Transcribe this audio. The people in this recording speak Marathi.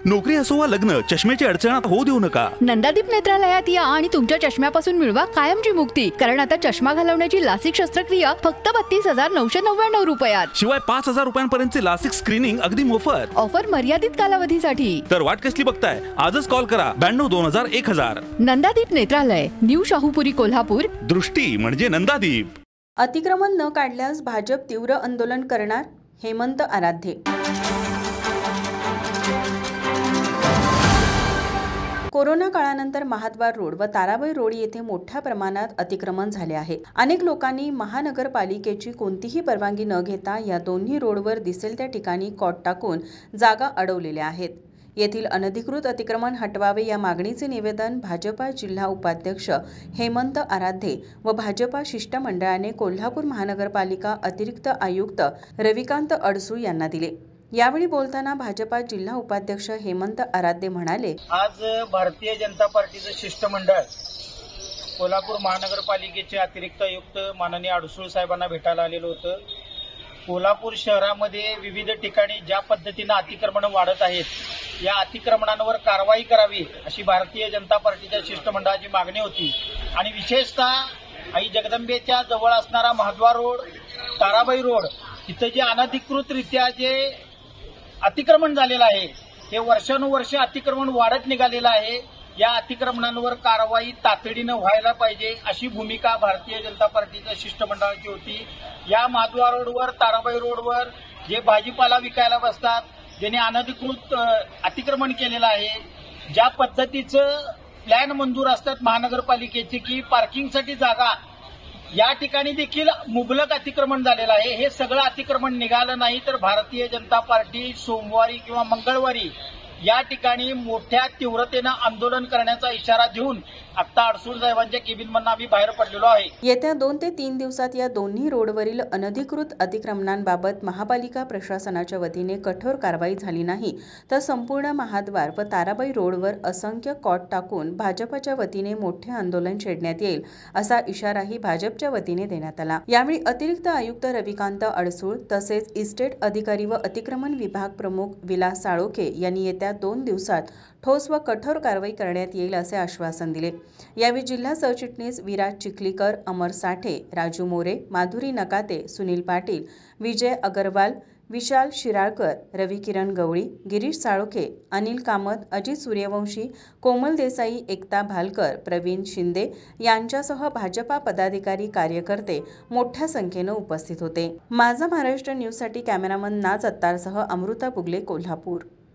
नोकरी असो वा लग्न, चष्म्याची अडचण आता होऊ देऊ नका. नंदादीप नेत्रालयात या आणि तुमच्या चष्म्यापासून मिळवा कायमची मुक्ती. कारण आता चष्मा घालवण्याची लासिक शस्त्रक्रिया फक्त 32,999 रुपयात. शिवाय 5,000 रुपयांपर्यंतचे लासिक स्क्रीनिंग अगदी मोफत. ऑफर मर्यादित कालावधीसाठी. तर वाट कसली बघताय, आजच कॉल करा 92-2000-1000. नंदादीप नेत्रालय, न्यू शाहूपुरी, कोल्हापूर. दृष्टी म्हणजे नंदादीप. अतिक्रमण न काढल्यास भाजप तीव्र आंदोलन करणार, हेमंत आराध्ये. कोरोना काळानंतर महाद्वार रोड व ताराबाई रोड येथे मोठ्या प्रमाणात अतिक्रमण झाले आहे. अनेक लोकांनी महानगरपालिकेची कोणतीही परवानगी न घेता या दोन्ही रोडवर दिसेल त्या ठिकाणी कॉट टाकून जागा अडवलेल्या आहेत. येथील अनधिकृत अतिक्रमण हटवावे या मागणीचे निवेदन भाजपा जिल्हा उपाध्यक्ष हेमंत आराध्ये व भाजपा शिष्टमंडळाने कोल्हापूर महानगरपालिका अतिरिक्त आयुक्त रविकांत अडसूळ यांना दिले. यावेळी बोलताना भाजपा जिल्हा उपाध्यक्ष हेमंत आराध्ये म्हणाले, आज भारतीय जनता पार्टीचं शिष्टमंडळ कोल्हापूर महानगरपालिकेचे अतिरिक्त आयुक्त माननीय अडसूळ साहेबांना भेटायला आलेलं होतं. कोल्हापूर शहरामध्ये विविध ठिकाणी ज्या पद्धतीनं अतिक्रमण वाढत आहेत, या अतिक्रमणांवर कारवाई करावी अशी भारतीय जनता पार्टीच्या शिष्टमंडळाची मागणी होती. आणि विशेषतः आई जगदंबेच्या जवळ असणारा महाद्वार रोड, ताराबाई रोड इथं जे अनधिकृतरित्या जे अतिक्रमण झालेलं आहे, हे वर्षानुवर्ष अतिक्रमण वाढत निघालेलं आहे. या अतिक्रमणांवर कारवाई तातडीनं व्हायला पाहिजे अशी भूमिका भारतीय जनता पार्टीच्या शिष्टमंडळाची होती. या महाद्वार रोडवर, ताराबाई रोडवर जे भाजीपाला विकायला बसतात, ज्यांनी अनधिकृत अतिक्रमण केलेलं आहे, ज्या पद्धतीचं प्लॅन मंजूर असतात महानगरपालिकेचे की पार्किंगसाठी जागा, या ठिकाणी देखील मुबलक अतिक्रमण झालेलं आहे. हे सगळं अतिक्रमण निघालं नाही तर भारतीय जनता पार्टी सोमवारी किंवा मंगळवारी या ठिकाणी मोठ्या तीव्रतेनं आंदोलन करण्याचा इशारा देऊन आता अडसूळ साहेबांच्या केबिनमधून आम्ही बाहेर पडलेलो आहे. येत्या 2 ते 3 दिवसात या दोन्ही रोडवरील अनधिकृत अतिक्रमणांबाबत महापालिका प्रशासनाच्या वतीने कठोर कारवाई झाली नाही तर संपूर्ण महाद्वार व ताराबाई रोडवर असंख्य कॉट टाकून भाजपच्या वतीने मोठे आंदोलन छेडण्यात येईल असा इशाराही भाजपच्या वतीने देण्यात आला. यावेळी अतिरिक्त आयुक्त रविकांत अडसूळ तसेच इस्टेट अधिकारी व अतिक्रमण विभाग प्रमुख विलास साळोखे यांनी येत्या 2 दिवसात ठोस व कठोर कारवाई करण्यात येईल असे आश्वासन दिले. यावेळी जिल्हा सरचिटणीस विराज चिखलीकर, अमर साठे, राजू मोरे, माधुरी नकाते, सुनील पाटील, विजय अगरवाल, विशाल शिराळकर, रवी किरण गवळी, गिरीश साळोखे, अनिल कामत, अजित सूर्यवंशी, कोमल देसाई, एकता भालकर, प्रवीण शिंदे यांच्यासह भाजपा पदाधिकारी, कार्यकर्ते मोठ्या संख्येने उपस्थित होते. माझा महाराष्ट्र न्यूजसाठी कॅमेरामन नाज अत्तारसह अमृता बुगले, कोल्हापूर.